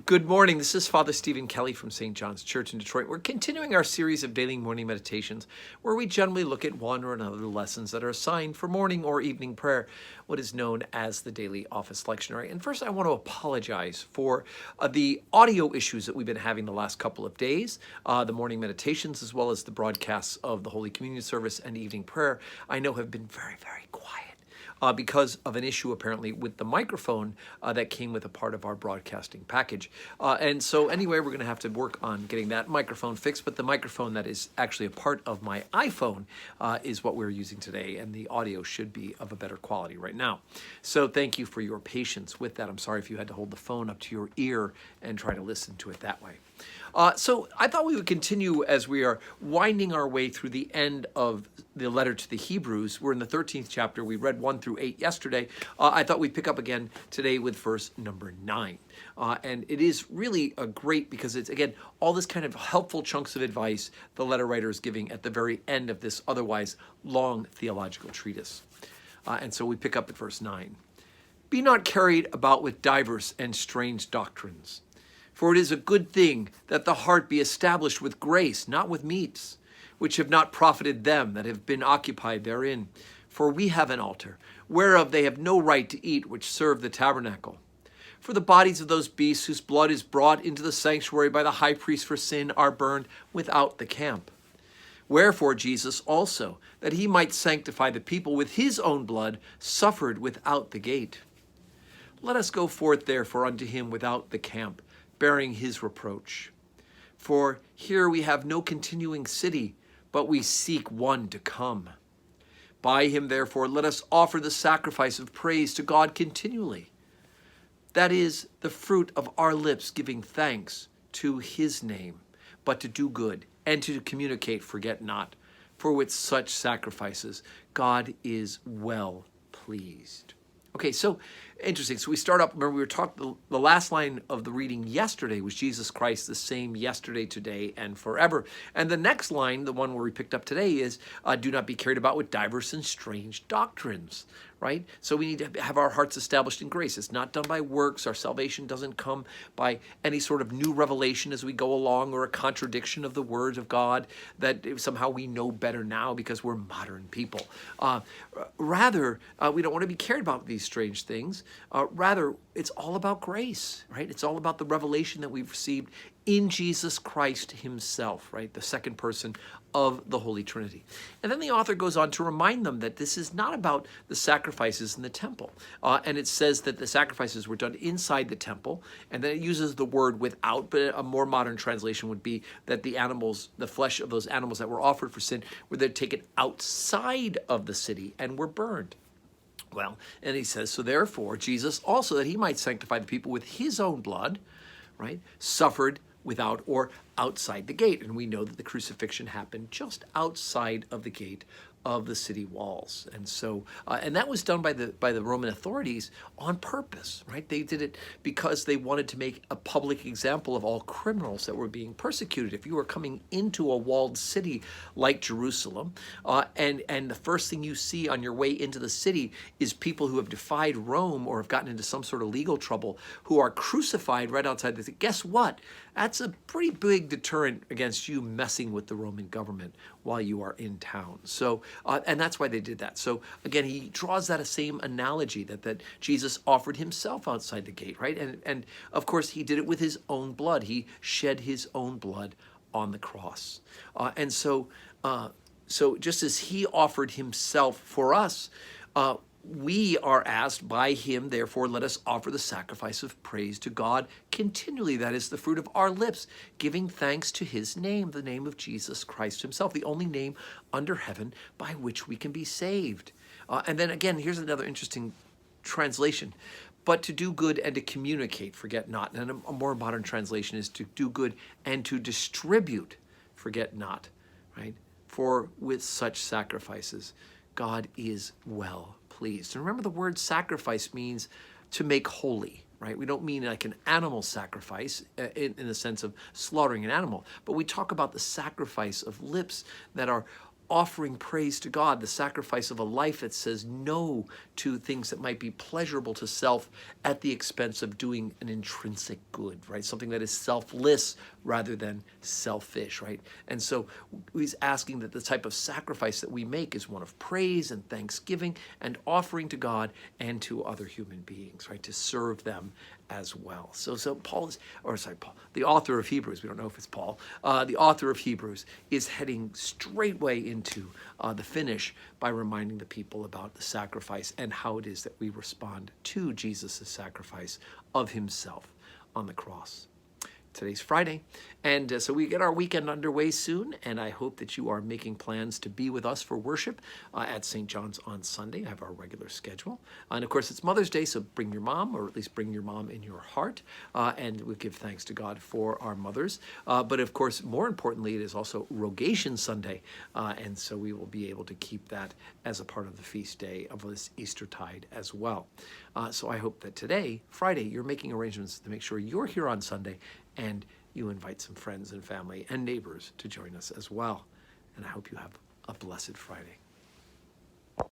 Good morning. This is Father Stephen Kelly from St. John's Church in Detroit. We're continuing our series of daily morning meditations where we generally look at one or another lessons that are assigned for morning or evening prayer, what is known as the daily office lectionary. And first, I want to apologize for the audio issues that we've been having the last couple of days, the morning meditations, as well as the broadcasts of the Holy Communion service and evening prayer, I know have been very, very quiet. Because of an issue apparently with the microphone that came with a part of our broadcasting package. And so anyway, we're going to have to work on getting that microphone fixed, but the microphone that is actually a part of my iPhone is what we're using today, and the audio should be of a better quality right now. So thank you for your patience with that. I'm sorry if you had to hold the phone up to your ear and try to listen to it that way. So I thought we would continue as we are winding our way through the end of the letter to the Hebrews. We're in the 13th chapter. We read 1 through 8 yesterday. I thought we'd pick up again today with verse number 9. And it is really a great, because it's, again, all this kind of helpful chunks of advice the letter writer is giving at the very end of this otherwise long theological treatise. And so we pick up at verse 9. Be not carried about with divers and strange doctrines. For it is a good thing that the heart be established with grace, not with meats, which have not profited them that have been occupied therein. For we have an altar, whereof they have no right to eat, which serve the tabernacle. For the bodies of those beasts whose blood is brought into the sanctuary by the high priest for sin are burned without the camp. Wherefore Jesus also, that he might sanctify the people with his own blood, suffered without the gate. Let us go forth therefore unto him without the camp, bearing his reproach. For here we have no continuing city, but we seek one to come. By him therefore let us offer the sacrifice of praise to God continually. That is the fruit of our lips, giving thanks to his name, but to do good and to communicate, forget not. For with such sacrifices God is well pleased. Okay, so interesting. So we start up, remember we were talking, the last line of the reading yesterday was Jesus Christ, the same yesterday, today, and forever. And the next line, the one where we picked up today, is do not be carried about with diverse and strange doctrines, right? So we need to have our hearts established in grace. It's not done by works. Our salvation doesn't come by any sort of new revelation as we go along or a contradiction of the words of God that somehow we know better now because we're modern people. Rather, we don't want to be carried about these strange things. Rather, it's all about grace, right? It's all about the revelation that we've received in Jesus Christ himself, right? The second person of the Holy Trinity. And then the author goes on to remind them that this is not about the sacrifices in the temple. And it says that the sacrifices were done inside the temple, and then it uses the word without, but a more modern translation would be that the animals, the flesh of those animals that were offered for sin, were then taken outside of the city and were burned. Well, and he says, so therefore, Jesus also, that he might sanctify the people with his own blood, right, suffered without or outside the gate. And we know that the crucifixion happened just outside of the gate of the city walls. And so, and that was done by the Roman authorities on purpose, right? They did it because they wanted to make a public example of all criminals that were being persecuted. If you were coming into a walled city like Jerusalem, and the first thing you see on your way into the city is people who have defied Rome or have gotten into some sort of legal trouble who are crucified right outside the city, guess what? That's a pretty big deterrent against you messing with the Roman government while you are in town. So, and that's why they did that. So again, he draws that same analogy that Jesus offered himself outside the gate, right? And of course, he did it with his own blood. He shed his own blood on the cross. And so just as he offered himself for us, we are asked by him, therefore, let us offer the sacrifice of praise to God continually. That is the fruit of our lips, giving thanks to his name, the name of Jesus Christ himself, the only name under heaven by which we can be saved. And then again, here's another interesting translation. But to do good and to communicate, forget not. And a more modern translation is to do good and to distribute, forget not, right? For with such sacrifices, God is well pleased. And remember, the word sacrifice means to make holy, right? We don't mean like an animal sacrifice in the sense of slaughtering an animal, but we talk about the sacrifice of lips that are offering praise to God, the sacrifice of a life that says no to things that might be pleasurable to self at the expense of doing an intrinsic good, right? Something that is selfless rather than selfish, right? And so he's asking that the type of sacrifice that we make is one of praise and thanksgiving and offering to God and to other human beings, right? To serve them as well. So Paul, the author of Hebrews, we don't know if it's Paul, the author of Hebrews is heading straightway into the finish by reminding the people about the sacrifice and how it is that we respond to Jesus' sacrifice of himself on the cross. Today's Friday, and so we get our weekend underway soon, and I hope that you are making plans to be with us for worship at St. John's on Sunday. I have our regular schedule. And of course, it's Mother's Day, so bring your mom, or at least bring your mom in your heart, and we give thanks to God for our mothers. But of course, more importantly, it is also Rogation Sunday, and so we will be able to keep that as a part of the feast day of this Eastertide as well. So I hope that today, Friday, you're making arrangements to make sure you're here on Sunday, and you invite some friends and family and neighbors to join us as well. And I hope you have a blessed Friday.